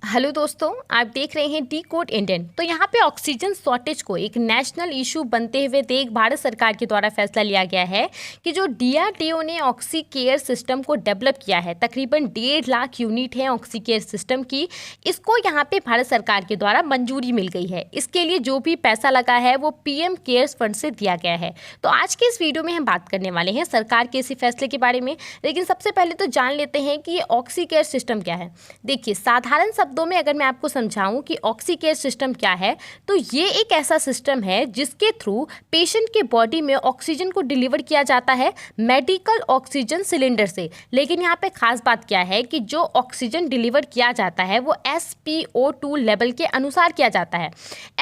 Hello दोस्तों, आप देख रहे हैं डी कोड इंडियन। तो यहाँ पे ऑक्सीजन शॉर्टेज को एक नेशनल इशू बनते हुए देख भारत सरकार के द्वारा फैसला लिया गया है कि जो डीआरडीओ ने ऑक्सी केयर सिस्टम को डेवलप किया है, तकरीबन 1.5 लाख यूनिट है ऑक्सी केयर सिस्टम की, इसको यहाँ पे भारत सरकार के द्वारा मंजूरी मिल गई है। इसके लिए जो भी पैसा लगा है वो पीएम केयर्स फंड से दिया गया है। तो आज के इस वीडियो में हम बात करने वाले हैं सरकार के इसी फैसले के बारे में। लेकिन सबसे पहले तो जान लेते हैं कि ये ऑक्सी केयर सिस्टम क्या है। देखिए, साधारण शब्दों में अगर मैं आपको समझाऊं कि ऑक्सी केयर सिस्टम क्या है, तो ये एक ऐसा सिस्टम है जिसके थ्रू पेशेंट के बॉडी में ऑक्सीजन को डिलीवर किया जाता है मेडिकल ऑक्सीजन सिलेंडर से। लेकिन यहाँ पे खास बात क्या है कि जो ऑक्सीजन डिलीवर किया जाता है वो SpO2 लेवल के अनुसार किया जाता है।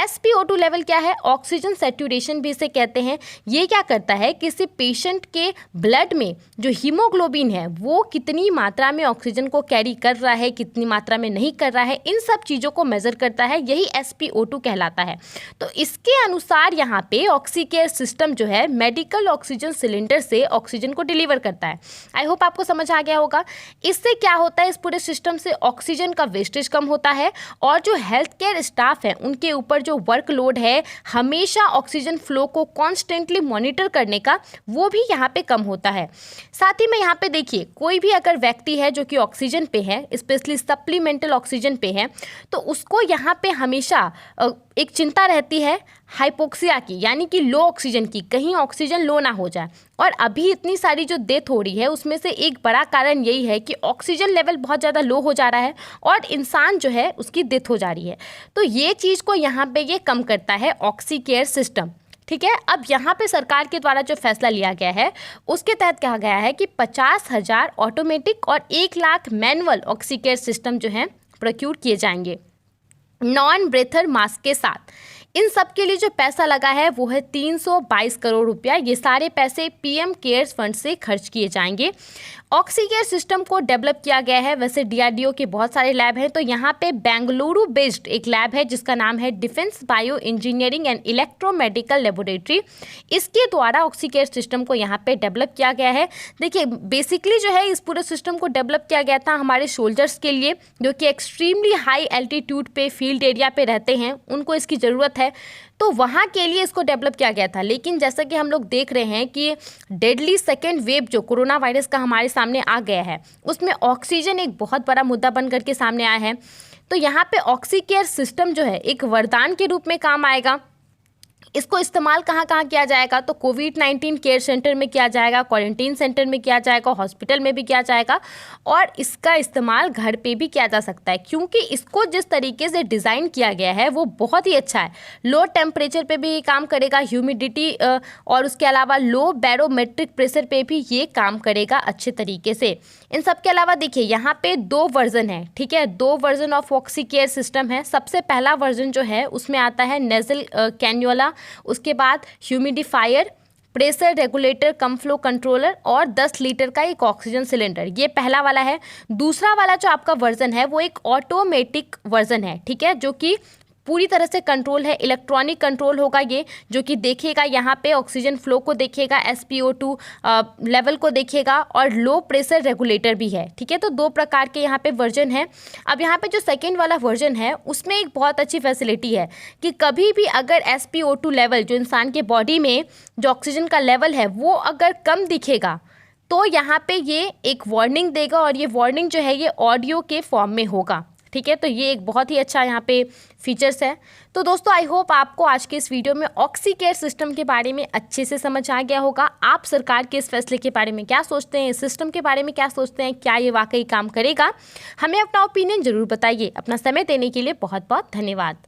SpO2 लेवल क्या है? ऑक्सीजन सैचुरेशन भी इसे कहते हैं। ये क्या करता है, किसी पेशेंट के ब्लड में जो हीमोग्लोबिन है वो कितनी मात्रा में ऑक्सीजन को कैरी कर रहा है, कितनी मात्रा में नहीं कर रहा है, इन सब चीज़ों को मेजर करता है। यही SpO2 कहलाता है। तो इसके अनुसार यहाँ पे ऑक्सी केयर सिस्टम जो है मेडिकल ऑक्सीजन सिलेंडर से ऑक्सीजन को डिलीवर करता है। आई होप आपको समझ आ गया होगा। इससे क्या होता है, इस पूरे सिस्टम से ऑक्सीजन का वेस्टेज कम होता है और जो हेल्थ केयर स्टाफ है उनके ऊपर जो वर्कलोड है हमेशा ऑक्सीजन फ्लो को कॉन्स्टेंटली मॉनिटर करने का, वो भी यहाँ पे कम होता है। साथ ही में यहाँ पे देखिए, कोई भी अगर व्यक्ति है जो कि ऑक्सीजन पे है, स्पेशली सप्लीमेंटल ऑक्सीजन पे है, तो उसको यहाँ पे हमेशा एक चिंता रहती है हाइपोक्सिया की, यानी कि लो ऑक्सीजन की, कहीं ऑक्सीजन लो ना हो जाए। और अभी इतनी सारी जो डेथ हो रही है उसमें से एक बड़ा कारण यही है कि ऑक्सीजन लेवल बहुत ज़्यादा लो हो जा रहा है और इंसान जो है उसकी डेथ हो जा रही है। तो ये चीज़ को यहाँ पे ये कम करता है ऑक्सी केयर सिस्टम। ठीक है, अब यहाँ पे सरकार के द्वारा जो फैसला लिया गया है उसके तहत कहा गया है कि 50,000 ऑटोमेटिक और 1 lakh manual oxy care system जो हैं प्रोक्यूर किए जाएंगे नॉन ब्रेथर मास्क के साथ। इन सब के लिए जो पैसा लगा है वो है 322 करोड़ रुपया। ये सारे पैसे पीएम केयर्स फंड से खर्च किए जाएंगे। ऑक्सी केयर सिस्टम को डेवलप किया गया है। वैसे डीआरडीओ के बहुत सारे लैब हैं, तो यहाँ पे बेंगलुरु बेस्ड एक लैब है जिसका नाम है defence bio engineering and electromedical laboratory. इसके द्वारा ऑक्सी केयर सिस्टम को यहाँ पे डेवलप किया गया है। देखिए, बेसिकली जो है इस पूरे सिस्टम को डेवलप किया गया था हमारे सोल्जर्स के लिए जो कि एक्सट्रीमली हाई एल्टीट्यूड पे फील्ड एरिया पे रहते हैं, उनको इसकी ज़रूरत है, तो वहाँ के लिए इसको डेवलप किया गया था। लेकिन जैसा कि हम लोग देख रहे हैं कि डेडली सेकेंड वेव जो कोरोना वायरस का हमारे सामने आ गया है, उसमें ऑक्सीजन एक बहुत बड़ा मुद्दा बन करके सामने आया है। तो यहाँ पे ऑक्सी केयर सिस्टम जो है एक वरदान के रूप में काम आएगा। इसको इस्तेमाल कहाँ कहाँ किया जाएगा, तो कोविड-19 केयर सेंटर में किया जाएगा, क्वारंटीन सेंटर में किया जाएगा, हॉस्पिटल में भी किया जाएगा, और इसका इस्तेमाल घर पे भी किया जा सकता है क्योंकि इसको जिस तरीके से डिज़ाइन किया गया है वो बहुत ही अच्छा है। लो टेम्परेचर पे भी ये काम करेगा, ह्यूमिडिटी और उसके अलावा लो बैरोमेट्रिक प्रेशर पे भी ये काम करेगा अच्छे तरीके से। इन सब के अलावा देखिए, यहाँ पे 2 वर्जन है। ठीक है, 2 version of oxy care system है। सबसे पहला वर्जन जो है उसमें आता है नेजल कैन्युला, उसके बाद ह्यूमिडिफायर, प्रेशर रेगुलेटर, कम फ्लो कंट्रोलर और 10 लीटर का एक ऑक्सीजन सिलेंडर। ये पहला वाला है। दूसरा वाला जो आपका वर्जन है वो एक ऑटोमेटिक वर्जन है। ठीक है, जो कि पूरी तरह से कंट्रोल है, इलेक्ट्रॉनिक कंट्रोल होगा ये, जो कि देखेगा यहाँ पे ऑक्सीजन फ्लो को देखेगा, SpO2 लेवल को देखेगा और लो प्रेशर रेगुलेटर भी है। ठीक है, तो 2 प्रकार के यहाँ पे वर्जन है। अब यहाँ पे जो सेकेंड वाला वर्जन है उसमें एक बहुत अच्छी फैसिलिटी है कि कभी भी अगर SpO2 लेवल जो इंसान के बॉडी में जो ऑक्सीजन का लेवल है वो अगर कम दिखेगा तो यहाँ पे ये एक वार्निंग देगा और ये वार्निंग जो है ये ऑडियो के फॉर्म में होगा। ठीक है, तो ये एक बहुत ही अच्छा यहाँ पे फीचर्स है। तो दोस्तों, आई होप आपको आज के इस वीडियो में ऑक्सी केयर सिस्टम के बारे में अच्छे से समझ आ गया होगा। आप सरकार के इस फैसले के बारे में क्या सोचते हैं, इस सिस्टम के बारे में क्या सोचते हैं, क्या ये वाकई काम करेगा? हमें अपना ओपिनियन जरूर बताइए। अपना समय देने के लिए बहुत बहुत धन्यवाद।